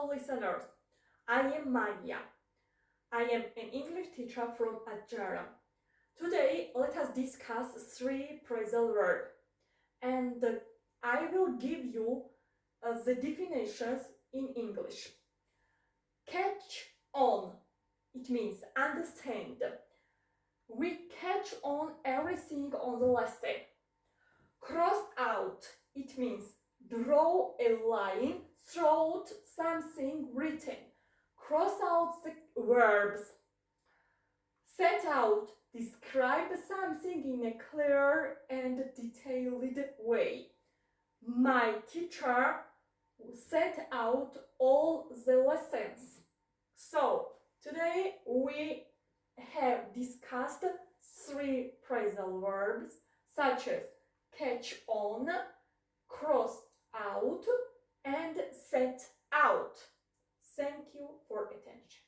Hello listeners, I am Maya. I am an English teacher from Ajara. Today let us discuss three phrasal verbs and I will give you the definitions in English. Catch on, it means understand. We catch on everything on the lesson. Cross out, it means draw a line through something written. Cross out the verbs. Set out, describe something in a clear and detailed way. My teacher set out all the lessons. So, today we have discussed three phrasal verbs such as catch on, cross out, and set out. Thank you for attention.